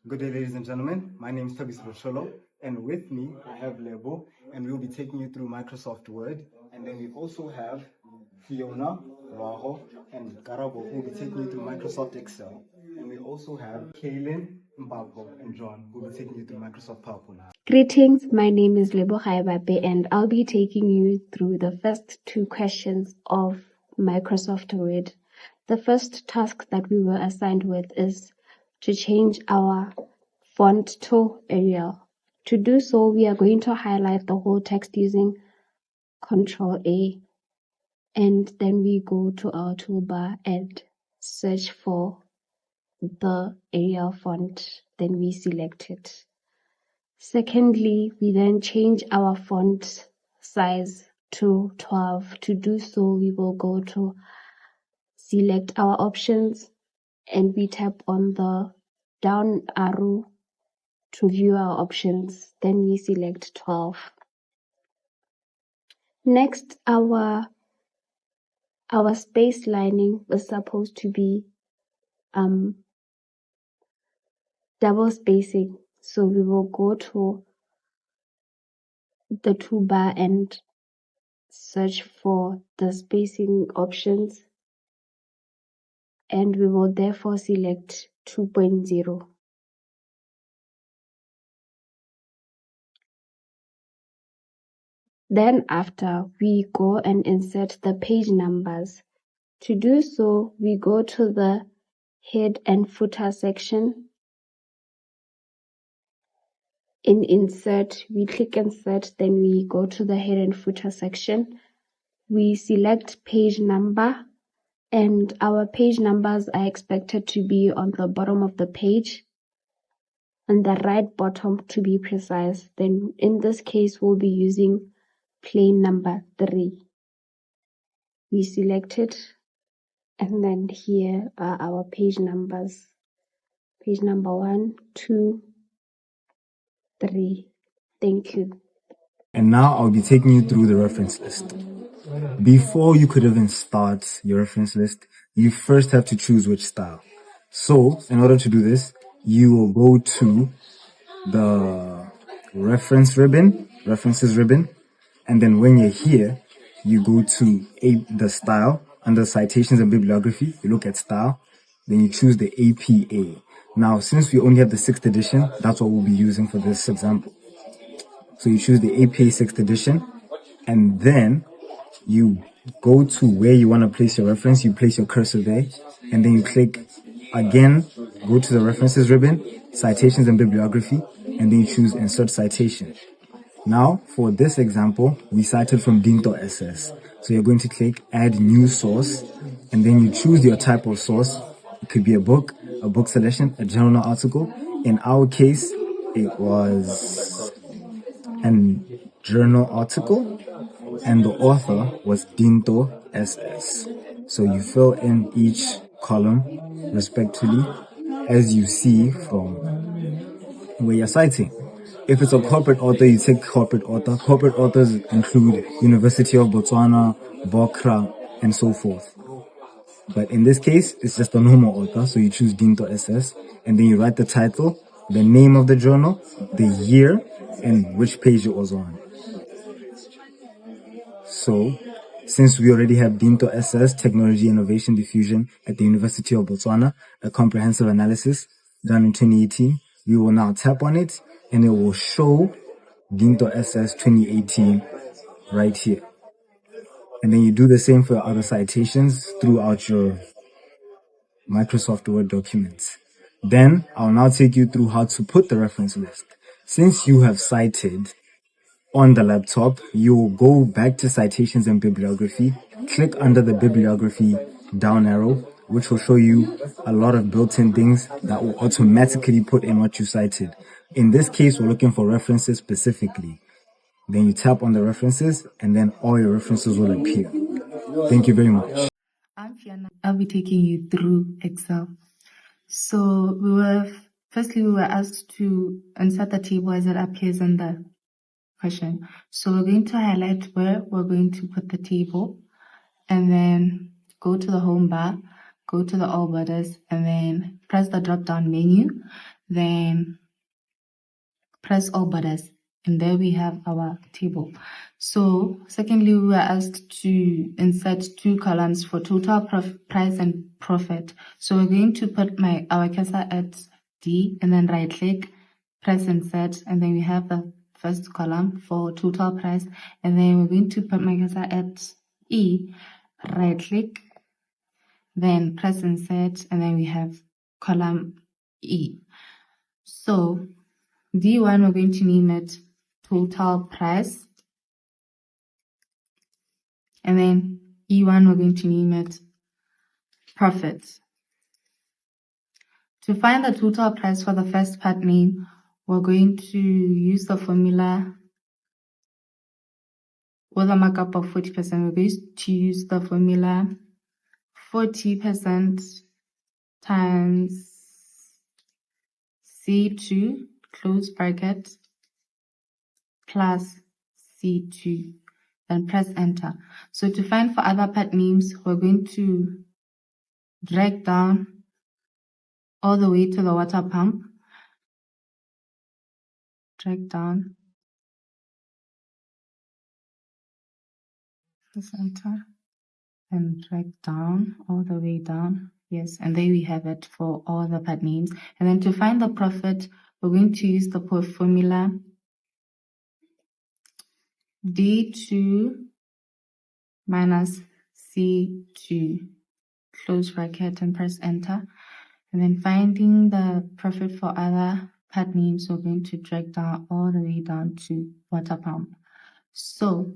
Good day, ladies and gentlemen. My name is Thabis Rocholo, and with me I have Lebo, and we'll be taking you through Microsoft Word. And then we also have Fiona, Raho, and Karabo, who will be taking you through Microsoft Excel. And we also have Kaylin, Mbako, and John, who will be taking you through Microsoft PowerPoint. Greetings, my name is Lebo Haibape, and I'll be taking you through the first two questions of Microsoft Word. The first task that we were assigned with is to change our font to Arial. To do so, we are going to highlight the whole text using Control A, and then we go to our toolbar and search for the Arial font, then we select it. Secondly, we then change our font size to 12. To do so, we will go to select our options and we tap on the down arrow to view our options. Then we select 12. Next, our space lining is supposed to be double spacing. So we will go to the toolbar and search for the spacing options, and we will therefore select 2.0. Then after, we go and insert the page numbers. To do so, we go to the head and footer section. In insert, we click insert, then we go to the head and footer section. We select page number, and our page numbers are expected to be on the bottom of the page, on the right bottom to be precise. Then in this case, we'll be using plain number 3. We select it, and then here are our page numbers. Page number 1, 2, 3. Thank you. And now I'll be taking you through the reference list. Before you could even start your reference list, you first have to choose which style. So, in order to do this, you will go to the references ribbon, and then when you're here, you go to the style under citations and bibliography. You look at style, then you choose the APA. Now, since we only have the 6th edition, that's what we'll be using for this example. So you choose the APA 6th edition, and then you go to where you want to place your reference. You place your cursor there, and then you click again, go to the references ribbon, citations and bibliography, and then you choose insert citation. Now, for this example, we cited from Dean.ss. So you're going to click add new source, and then you choose your type of source. It could be a book selection, a journal article. In our case, it was a journal article, and the author was Dean.ss. So you fill in each column respectively as you see from where you're citing. If it's a corporate author, you take corporate author. Corporate authors include University of Botswana, Bokra, and so forth. But in this case, it's just a normal author, so you choose Dean.ss, and then you write the title, the name of the journal, the year, and which page it was on. So, since we already have Dean.ss, Technology Innovation Diffusion at the University of Botswana, a comprehensive analysis done in 2018, we will now tap on it, and it will show Dean.ss 2018 right here. And then you do the same for other citations throughout your Microsoft Word documents. Then I'll now take you through how to put the reference list. Since you have cited on the laptop, you will go back to citations and bibliography, click under the bibliography down arrow, which will show you a lot of built-in things that will automatically put in what you cited. In this case, we're looking for references specifically. Then you tap on the references, and then all your references will appear. Thank you very much. I'm Fiona. I'll be taking you through Excel. So we were asked to insert the table as it appears in the question. So we're going to highlight where we're going to put the table, and then go to the home bar, go to the all borders, and then press the drop down menu, then press all borders, and there we have our table. So secondly, we were asked to insert 2 columns for total price and profit. So we're going to put our cursor at D and then right click, press insert, and then we have the first column for total price, and then we're going to put my cursor at E, right click, then press insert, and then we have column E. So D1, we're going to name it total price, and then E1, we're going to name it profit. To find the total price for the first part name, we're going to use the formula with a markup of 40%. We're going to use the formula 40% times C2, close bracket, plus C2, then press enter. So to find for other part names, we're going to drag down all the way to the water pump, drag down, press enter, and drag down all the way down. Yes, and there we have it for all the part names. And then to find the profit, we're going to use the formula D2 minus C2, close bracket, and press enter. And then finding the profit for other part names, we're going to drag down all the way down to water pump. So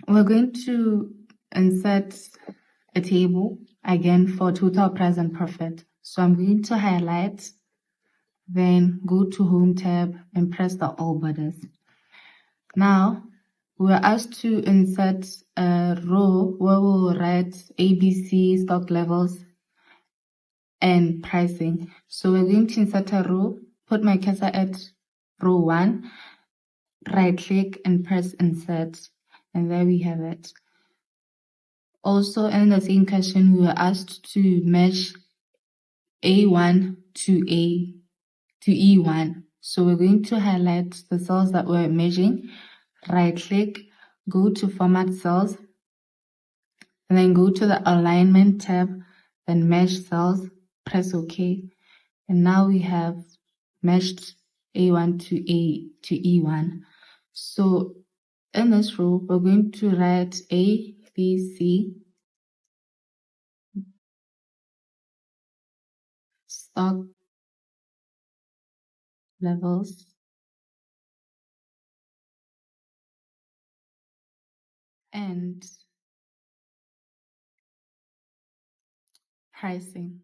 we're going to insert a table again for total price and profit. So I'm going to highlight, then go to Home tab and press the all borders. Now we're asked to insert a row where we'll write ABC, stock levels, and pricing. So we're going to insert a row, put my cursor at row 1, right click and press insert, and there we have it. Also in the same question, we were asked to match A1 to E1. So we're going to highlight the cells that we're measuring, right click, go to format cells, and then go to the alignment tab, then mesh cells, press OK. And now we have meshed A1 to E1. So in this row, we're going to write A, B, C, stock levels, and pricing.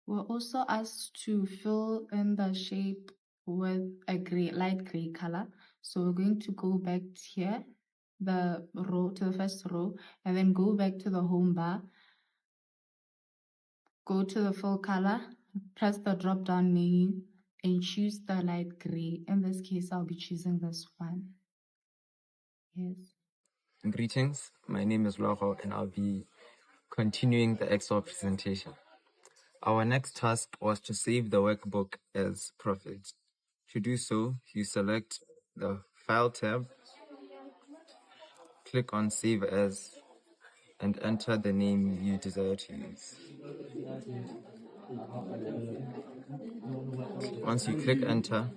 We're also asked to fill in the shape with a light gray color. So we're going to go back here, the row, to the first row, and then go back to the home bar, go to the fill color, press the drop down menu, and choose the light gray. In this case, I'll be choosing this one. Yes. Greetings, my name is Lauro and I'll be continuing the Excel presentation. Our next task was to save the workbook as profit. To do so, you select the File tab, click on Save As, and enter the name you desire to use. Once you click enter,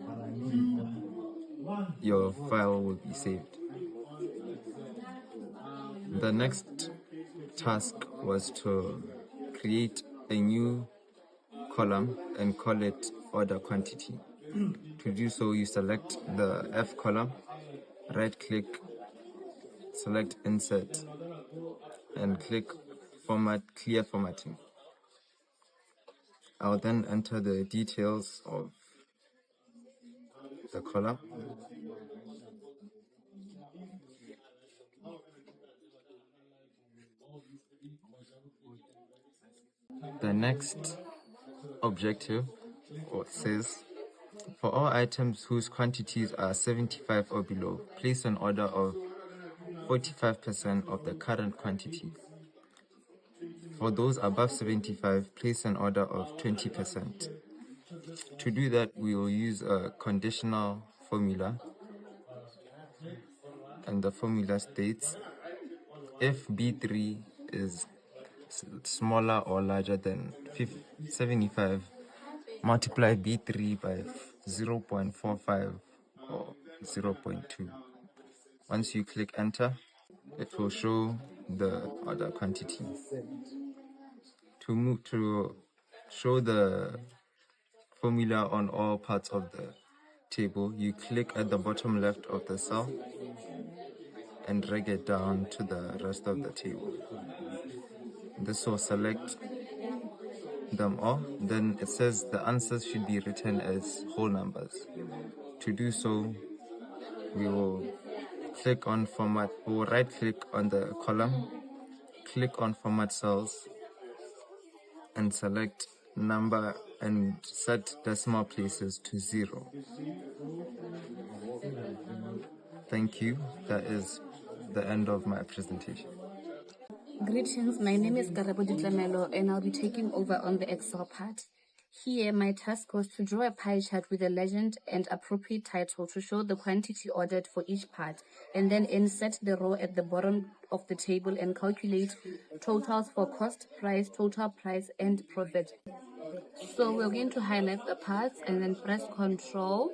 your file will be saved. The next task was to create a new column and call it order quantity. To do so, you select the F column, right click, select insert, and click format, clear formatting. I'll then enter the details of the column. The next objective says, for all items whose quantities are 75 or below, place an order of 45% of the current quantity. For those above 75, place an order of 20%. To do that, we will use a conditional formula, and the formula states if B3 is smaller or larger than 75, multiply B3 by 0.45 or 0.2. Once you click enter, it will show the order quantity. To show the formula on all parts of the table, you click at the bottom left of the cell and drag it down to the rest of the table. This will select them all. Then it says the answers should be written as whole numbers. To do so, we will click on format, we will right click on the column, click on format cells, and select number and set decimal places to 0. Thank you. That is the end of my presentation. Greetings, my name is Karabo Ditlamelo and I'll be taking over on the Excel part. Here, my task was to draw a pie chart with a legend and appropriate title to show the quantity ordered for each part, and then insert the row at the bottom of the table and calculate totals for cost, price, total price, and profit. So we're going to highlight the parts and then press Control,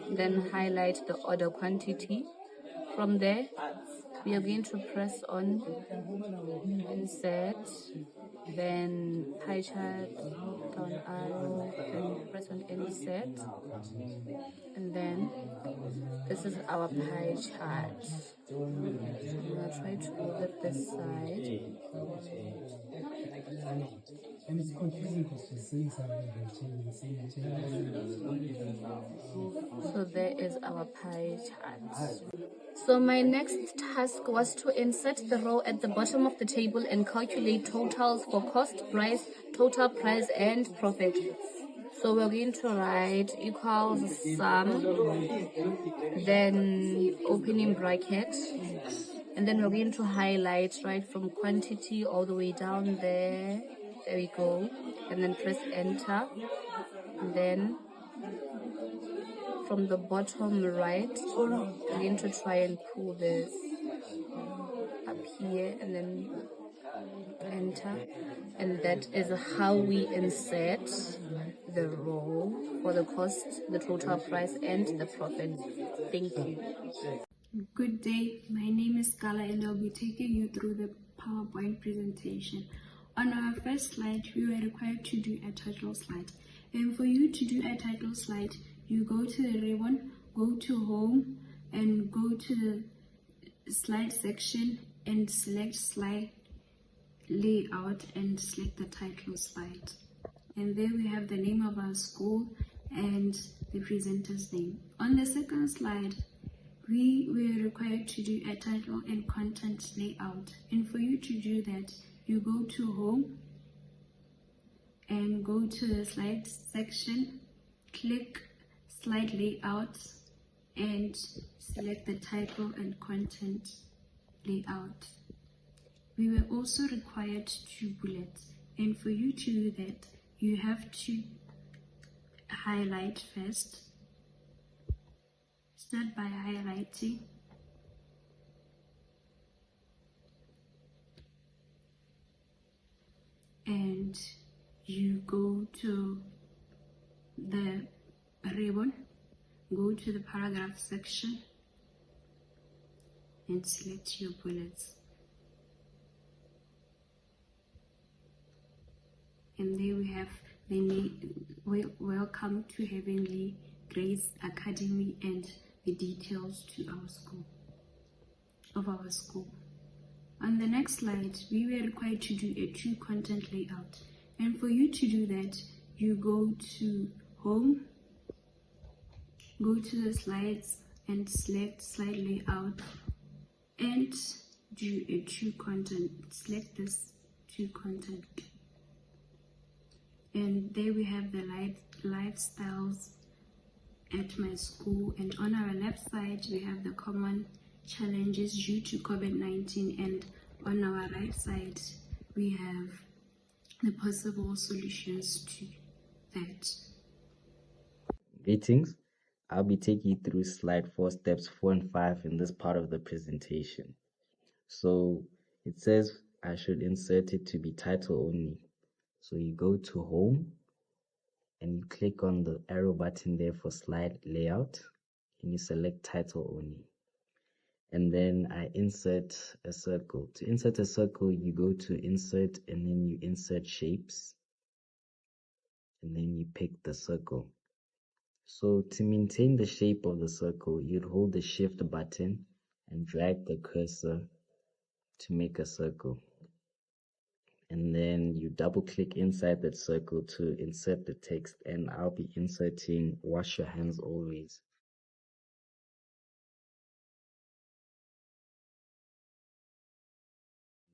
then highlight the order quantity. From there, we are going to press on Insert, then pie chart, down arrow, then press on Insert, and then this is our pie chart. I'm gonna try to move it this side. And it's confusing because she's saying something. So there is our pie chart. So my next task was to insert the row at the bottom of the table and calculate totals for cost, price, total price, and profit. So we're going to write equals sum, then opening bracket, and then we're going to highlight right from quantity all the way down there. There we go. And then press enter. And then from the bottom right, we're going to try and pull this up here and then enter. And that is how we insert the row for the cost, the total price, and the profit. Thank you. Good day, my name is Scala and I'll be taking you through the PowerPoint presentation. On our first slide, we were required to do a title slide. And for you to do a title slide, you go to the ribbon, go to home, and go to the slide section and select slide layout and select the title slide. And then we have the name of our school and the presenter's name. On the second slide, we were required to do a title and content layout. And for you to do that, you go to home and go to the slide section, click slide layout and select the title and content layout. We were also required to bullet, and for you to do that, you have to highlight first. Start by highlighting and you go to the ribbon, go to the paragraph section and select your bullets. And there we have the name, welcome to Heavenly Grace Academy, and the details to our school, of our school. On the next slide, we were required to do a true content layout. And for you to do that, you go to home, go to the slides and select slide layout and do a true content. Select this true content. And there we have the lifestyles at my school, and on our left side we have the common challenges due to COVID-19, and on our right side we have the possible solutions to that. Greetings. I'll be taking you through slide 4, steps 4 and 5 in this part of the presentation. So it says I should insert it to be title only. So you go to home and you click on the arrow button there for slide layout and you select title only. And then I insert a circle. To insert a circle, you go to insert and then you insert shapes and then you pick the circle. So to maintain the shape of the circle, you'd hold the shift button and drag the cursor to make a circle. And then you double click inside that circle to insert the text, and I'll be inserting "wash your hands always."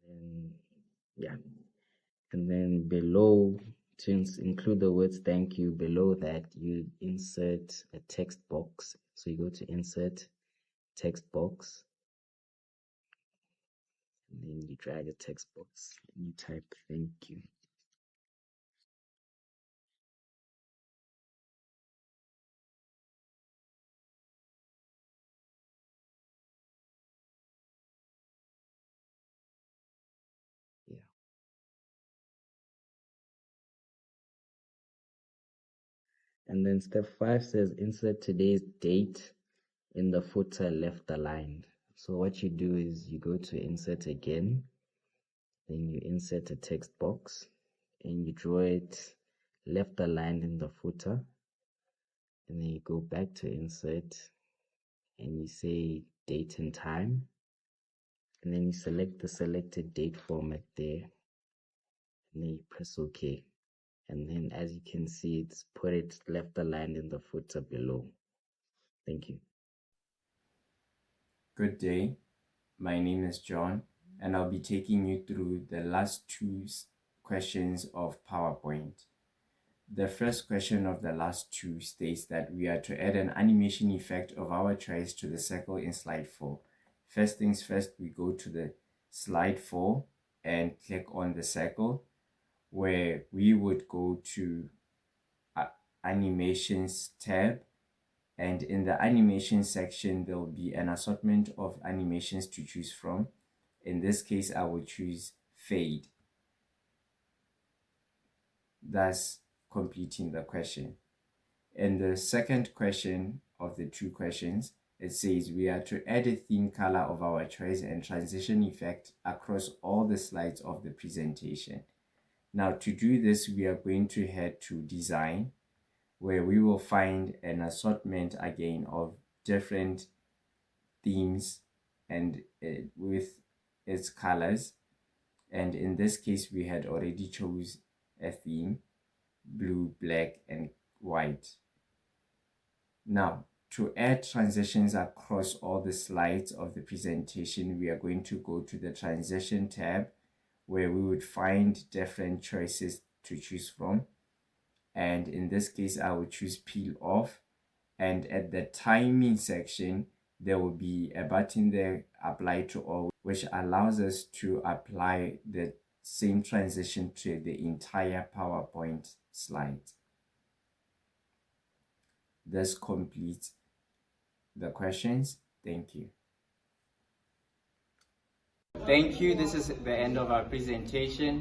And yeah, and then below, to include the words "thank you," below that you insert a text box. So you go to insert text box, and then you drag a text box and you type "thank you." Yeah. And then step 5 says insert today's date in the footer left aligned. So what you do is you go to insert again, then you insert a text box and you draw it left aligned in the footer, and then you go back to insert and you say date and time, and then you select the selected date format there, and then you press OK. And then as you can see, it's put it left aligned in the footer below. Thank you. Good day, my name is John, and I'll be taking you through the last two questions of PowerPoint. The first question of the last two states that we are to add an animation effect of our choice to the circle in slide 4. First things first, we go to the slide 4 and click on the circle, where we would go to Animations tab, and in the animation section there will be an assortment of animations to choose from. In this case, I will choose fade, thus completing the question. In the second question of the two questions, it says we are to add a theme color of our choice and transition effect across all the slides of the presentation. Now, to do this, we are going to head to design, where we will find an assortment again of different themes and with its colors. And in this case, we had already chose a theme: blue, black, and white. Now, to add transitions across all the slides of the presentation, we are going to go to the transition tab, where we would find different choices to choose from. And in this case, I will choose peel off. And at the timing section, there will be a button there, apply to all, which allows us to apply the same transition to the entire PowerPoint slide. This completes the questions. Thank you. Thank you. This is the end of our presentation.